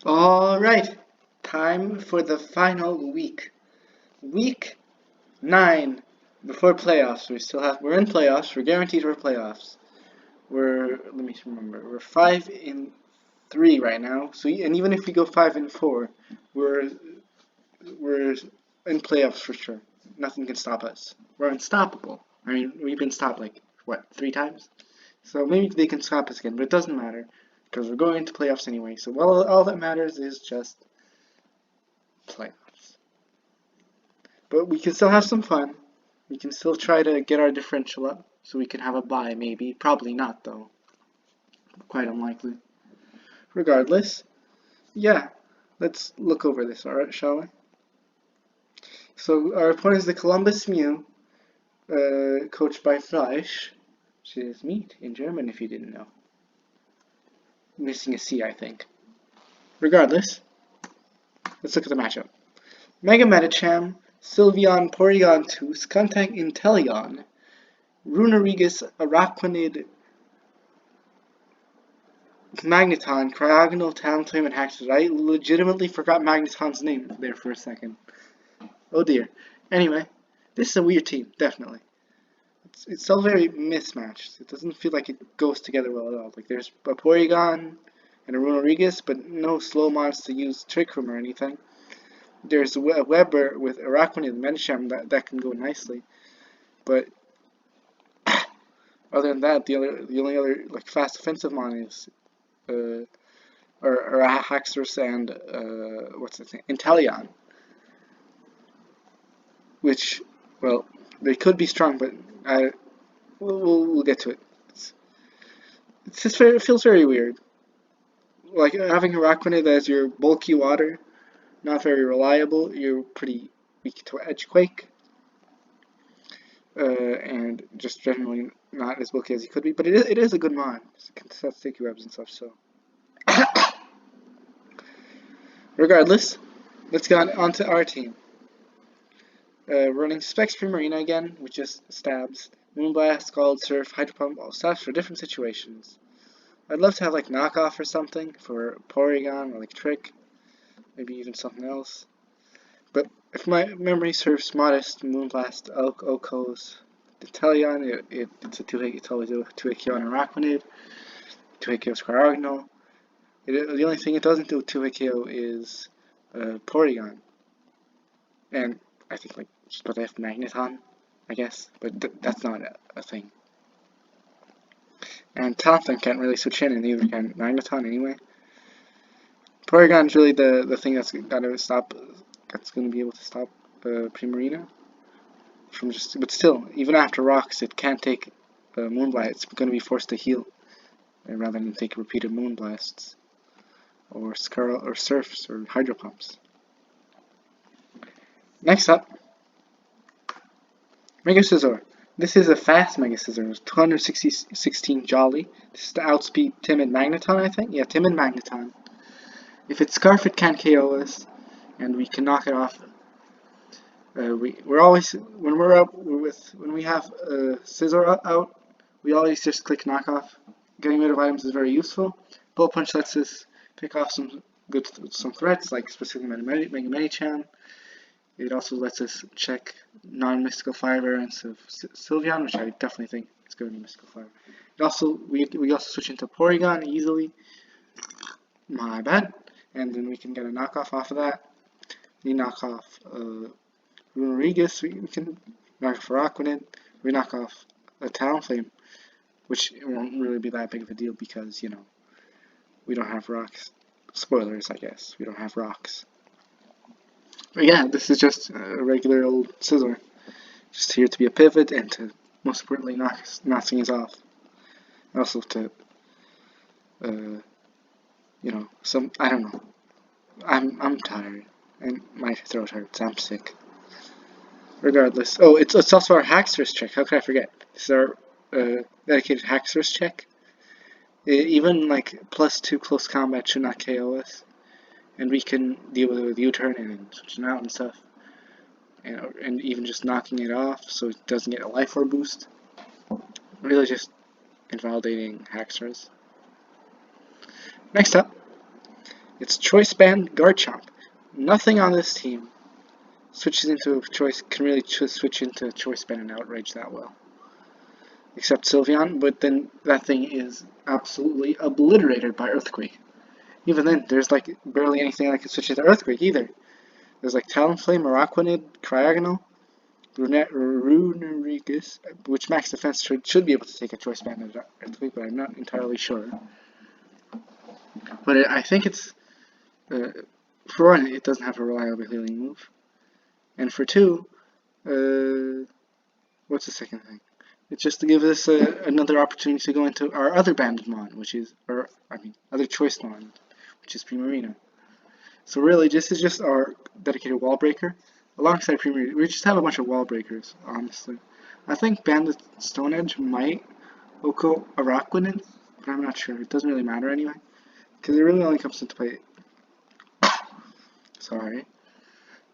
Alright, time for the final week. Week 9 before playoffs. We're in playoffs, we're guaranteed for playoffs. Let me remember, we're 5-3 right now. And even if we go 5-4, we're we're in playoffs for sure. Nothing can stop us. We're unstoppable. I mean, we've been stopped like what, 3 times? So maybe they can stop us again, but it doesn't matter because we're going into playoffs anyway. So all that matters is just playoffs. But we can still have some fun. We can still try to get our differential up so we can have a bye maybe. Probably not though. Quite unlikely. Regardless, yeah, let's look over this, alright, shall we? So our opponent is the Columbus Mew, coached by Fleisch, which is meat in German if you didn't know. Missing a C, I think. Regardless, let's look at the matchup. Mega Metacham, Sylveon Porygon 2, Skuntank Inteleon, Runerigus Araquanid Magneton, Cryogonal, Talonflame, and Haxorus. I legitimately forgot Magneton's name there for a second. Oh dear. Anyway, this is a weird team, definitely. It's all very mismatched. It doesn't feel like it goes together well at all. Like there's a Porygon and a Runerigus, but no slow mods to use Trick Room or anything. There's a Weber with Araquanid and Medicham that can go nicely. But other than that, the only other like fast offensive mon is or Haxorus and what's the thing? Inteleon. Which, well, they could be strong, but we'll get to it. It feels very weird. Like having Araquanid as your bulky water, not very reliable. You're pretty weak to Edgequake, and just generally not as bulky as you could be. But it is a good mod. It can set sticky webs and stuff. So, regardless, let's get on to our team. Running Specs Primarina again, with just stabs. Moonblast, Scald, Surf, Hydro Pump, all stabs for different situations. I'd love to have like knockoff or something for Porygon or like Trick, maybe even something else. But if my memory serves, Modest, Moonblast, Okos, Inteleon, it's always a 2-hit KO on Araquanid, 2-hit KO Squarogno. The only thing it doesn't do 2-hit KO is Porygon. And I think like but they have Magneton, I guess, but that's not a thing. And Talonflame can't really switch in, and neither can Magneton anyway. Porygon's really the thing that's gotta stop. That's gonna be able to stop Primarina from just. But still, even after rocks, it can't take Moonblast. It's gonna be forced to heal, rather than take repeated Moonblasts, or Skirl, or Surfs, or Hydro Pumps. Next up, Mega Scizor. This is a fast Mega Scizor. It's 216 Jolly. This is to outspeed Timid Magneton, I think? Yeah, Timid Magneton. If it's Scarf, it can't KO us, and we can knock it off. We're always, when we have Scizor out, we always just click knockoff. Getting rid of items is very useful. Bullet Punch lets us pick off some threats, like specifically Mega Medicham. It also lets us check non-mystical fire variants of Sylveon, which I definitely think is going to be mystical fire. We also switch into Porygon easily. My bad. And then we can get a knockoff off of that. We knock off Runerigus. We can knock off Araquanid. We knock off a Talonflame, which won't really be that big of a deal because, you know, we don't have rocks. Spoilers, I guess. We don't have rocks. But yeah, this is just a regular old Scizor. Just here to be a pivot and to, most importantly, knock things off. Also to, you know, I don't know. I'm tired. And my throat hurts. I'm sick. Regardless. Oh, it's also our Haxorus check. How could I forget? This is our dedicated Haxorus check. Even like +2 close combat should not KO us. And we can deal with it with U-turn and switching out and stuff. And even just knocking it off so it doesn't get a life orb boost. Really just invalidating Haxorus. Next up It's Choice Band Garchomp. Nothing on this team switches into a choice, can really switch into a Choice Band and Outrage that well. Except Sylveon, but then that thing is absolutely obliterated by Earthquake. Even then, there's like barely anything that can switch into Earthquake either. There's like Talonflame, Araquanid, Cryogonal, Runerigus, which max defense should be able to take a Choice Band and Earthquake, but I'm not entirely sure. But I think it's, for one, it doesn't have a reliable healing move. And for two, what's the second thing? It's just to give us another opportunity to go into our other banded mon, which is, other choice mon, which is Primarina. So really, this is just our dedicated wall breaker. Alongside Primarina, we just have a bunch of wall breakers, honestly. I think Banded Stone Edge might Oko Araquanid, but I'm not sure. It doesn't really matter anyway, because it really only comes into play. Sorry.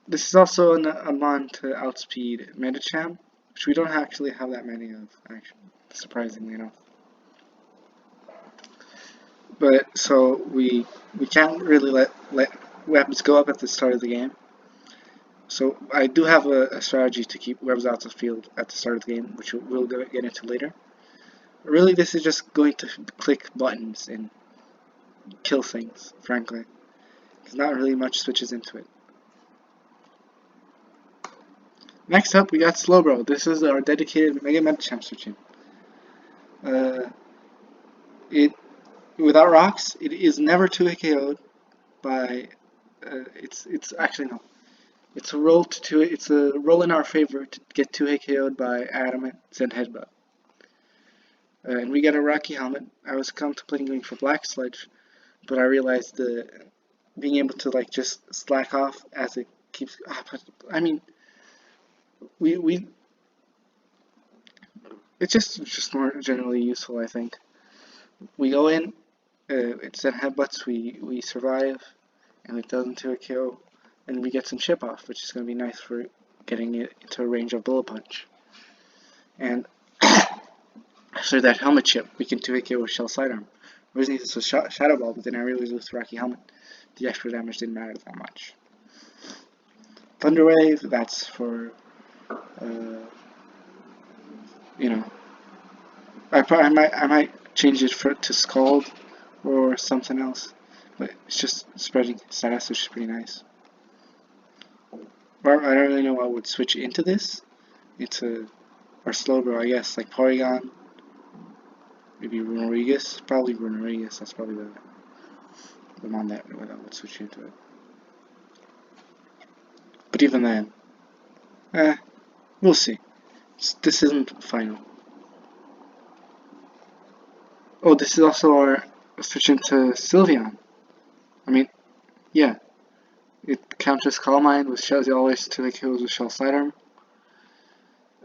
This is also a mon to outspeed Medicham, which we don't actually have that many of, actually, surprisingly enough. But so we can't really let webs go up at the start of the game. So I do have a strategy to keep webs out of the field at the start of the game, which we'll get into later. Really, this is just going to click buttons and kill things, frankly. There's not really much switches into it. Next up, we got Slowbro. This is our dedicated Mega Medicham switching. Without rocks, it is never 2-hit KO'd by. It's actually no. It's a roll It's a roll in our favor to get 2-hit KO'd by Adamant Zen Headbutt. And we get a Rocky Helmet. I was contemplating going for Black Sludge, but I realized being able to like just slack off as it keeps. I mean, it's just more generally useful, I think. We go in, it's Zen Headbutts, we survive, and it doesn't do a kill, and we get some chip off, which is going to be nice for getting it into a range of Bullet Punch. And after that helmet chip, we can 2-hit KO with Shell Sidearm. Originally this was Shadow Ball, but then I realized with Rocky Helmet, the extra damage didn't matter that much. Thunder Wave, that's for, you know, I might change it to Scald or something else, but it's just spreading status, which is pretty nice. I don't really know what would switch into this. Or Slowbro, I guess, like Porygon, maybe Runerigus, probably Runerigus. That's probably the one that would switch into it. But even then, we'll see. This isn't final. Oh, this is also our switch into Sylveon. I mean, yeah. It counters Calm Mind with Shells always to the kills with Shell Sidearm.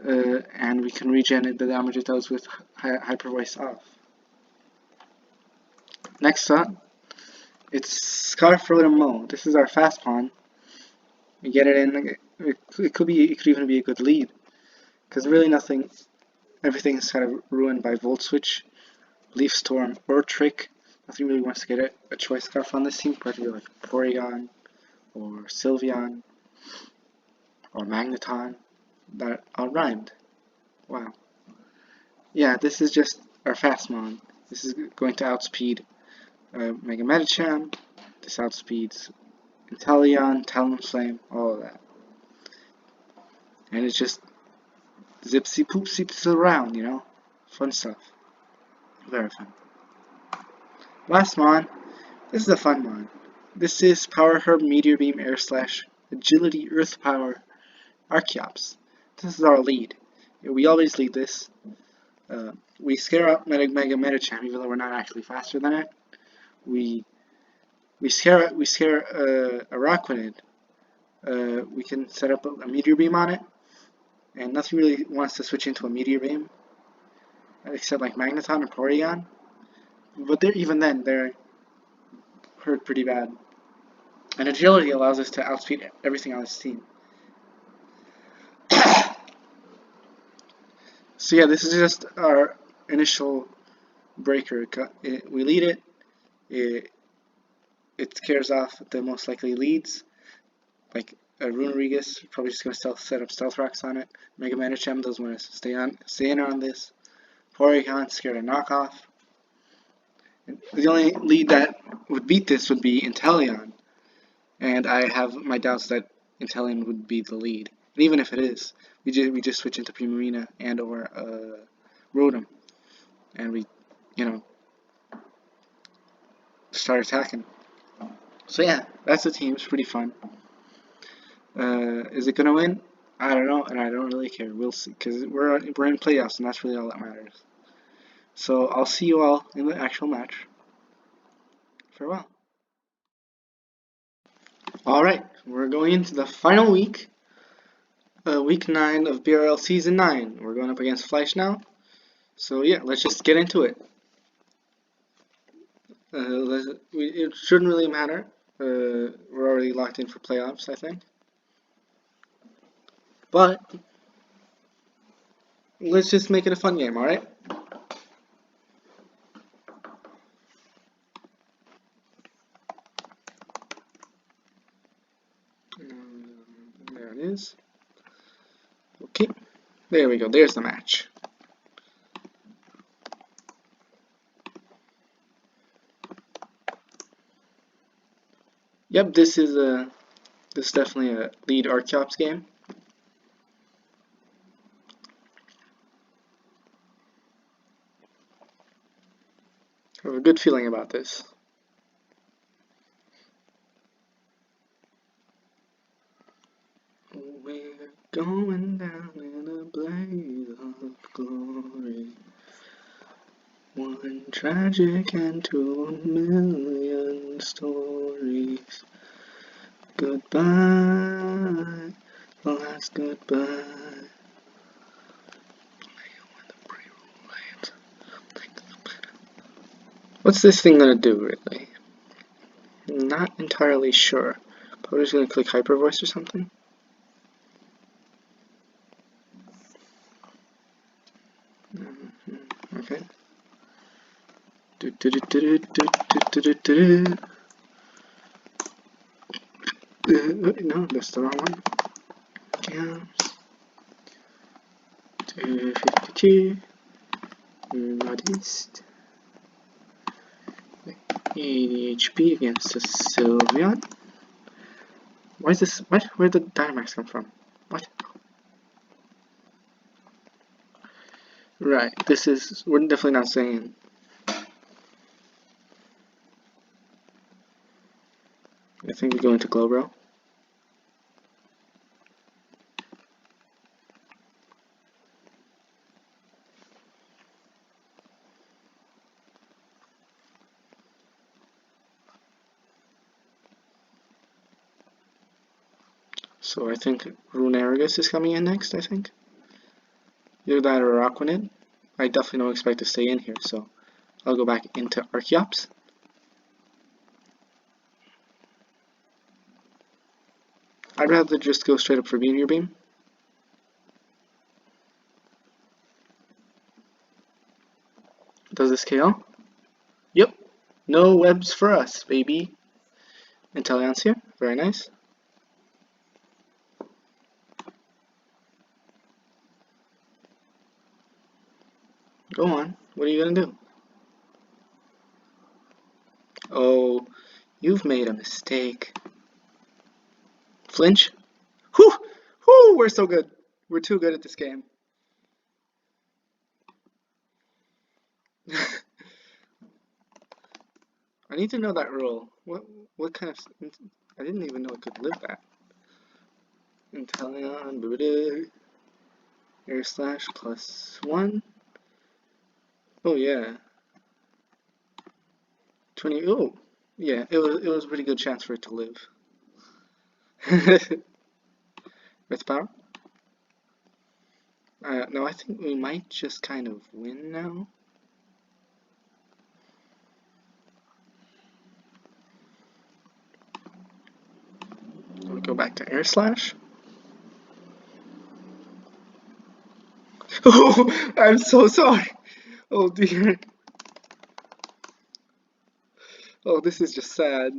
And we can regen the damage it does with Hyper Voice off. Next up, it's Scarf for Little Mo. This is our fast pawn. We get it in. It could even be a good lead, because really everything is kind of ruined by Volt Switch, Leaf Storm, or Trick. Nothing really wants to get a choice scarf on this team, particularly like Porygon, or Sylveon, or Magneton, that all rhymed. Wow. Yeah, this is just our Fastmon. This is going to outspeed Mega Medicham. This outspeeds Inteleon, Talonflame, all of that. And it's just zipsy poopsy around, you know? Fun stuff. Very fun. Last mon, this is a fun mon. This is Power Herb, Meteor Beam, Air Slash, Agility, Earth Power, Archeops. This is our lead. We always lead this. We scare up Mega Medicham, even though we're not actually faster than it. We scare Araquanid. We can set up a Meteor Beam on it, and nothing really wants to switch into a Meteor Beam, except like Magneton or Porygon. But even then, they're hurt pretty bad. And Agility allows us to outspeed everything on this team. So yeah, this is just our initial breaker. We lead it. it scares off the most likely leads, like a Rune Regis, probably just gonna set up stealth rocks on it. Mega Man HM doesn't want to stay in on this. Porygon scared of knockoff. And the only lead that would beat this would be Inteleon, and I have my doubts that Inteleon would be the lead. And even if it is, we just switch into Primarina and or Rotom, and we, you know, start attacking. So yeah, that's the team. It's pretty fun. Is it gonna win? I don't know, and I don't really care. We'll see, because we're in playoffs, and that's really all that matters. So I'll see you all in the actual match. Farewell. All right, we're going into the final week, week 9 of BRL Season 9. We're going up against Fleish now. So yeah, let's just get into it. It shouldn't really matter. We're already locked in for playoffs, I think. But let's just make it a fun game, alright? There it is. Okay, there we go. There's the match. Yep, this is definitely a lead Archeops game. I have a good feeling about this. We're going down in a blaze of glory. One tragic and 2,000,000 stories. Goodbye, last goodbye. What's this thing gonna do, really? I'm not entirely sure. Probably just gonna click Hyper Voice or something. Okay. No, that's the wrong one. Counts. 252. Modest. 80 HP against a Sylveon. Why is this? What? Where did the Dynamax come from? What? Right, this is. We're definitely not saying. I think we go into Glowbro. So I think Runarigus is coming in next, I think. Either that or Aquanid. I definitely don't expect to stay in here, so I'll go back into Archeops. I'd rather just go straight up for Meteor Beam. Does this KO? Yep. No webs for us, baby. Inteleon's here. Very nice. Go on. What are you gonna do? Oh, you've made a mistake. Flinch? Whew! Whew! We're so good. We're too good at this game. I need to know that rule. What kind of... I didn't even know it could live that. Inteleon, Air Slash +1. Oh yeah. 20. Oh yeah. It was a pretty good chance for it to live. With power. No, I think we might just kind of win now. We go back to Air Slash. Oh, I'm so sorry. Oh dear. Oh, this is just sad.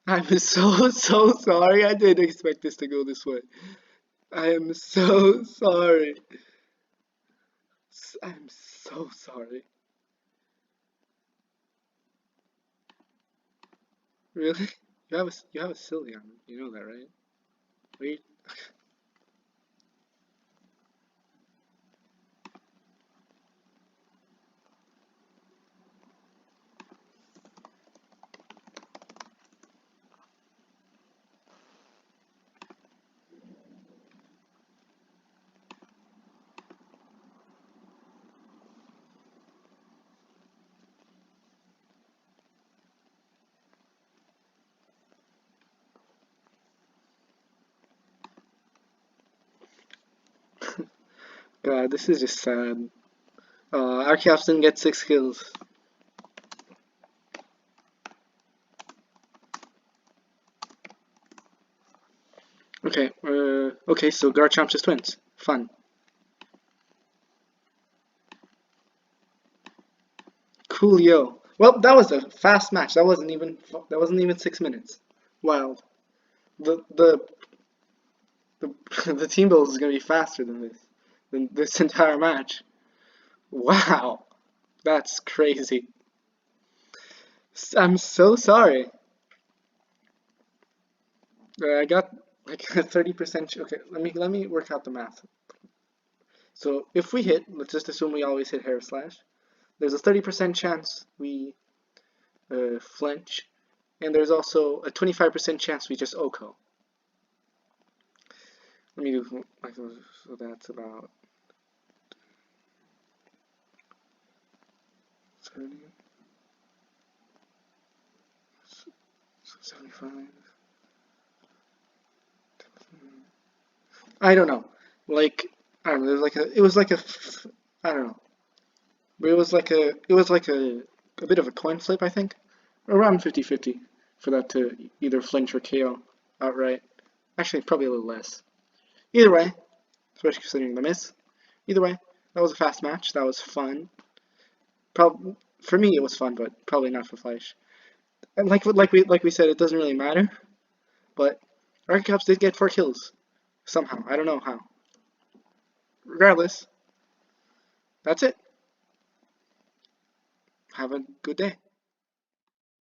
I'm so sorry. I didn't expect this to go this way. I am so sorry. I'm so sorry. Really? You have a silly on. You know that, right? Wait. God, this is just sad. Our Caps didn't get 6 kills. Okay, so Garchomp just wins. Fun. Coolio. Well, that was a fast match. That wasn't even 6 minutes. Wild. The the team build is gonna be faster than this entire match. Wow, that's crazy. I'm so sorry. I got like a 30%. Okay, let me work out the math. So if we hit, let's just assume we always hit Hair Slash. There's a 30% chance we flinch, and there's also a 25% chance we just OHKO. Let me do like so that's about 30, 75. I don't know. Like I don't know. There's like a. It was like a. I don't know. But it was like a bit of a coin flip. I think around 50-50 for that to either flinch or KO outright. Actually, probably a little less. Either way, especially considering the miss. Either way, that was a fast match. That was fun. Probably for me it was fun, but probably not for Fleish. And like we said, it doesn't really matter. But our Cups did get 4 kills somehow. I don't know how. Regardless, that's it. Have a good day.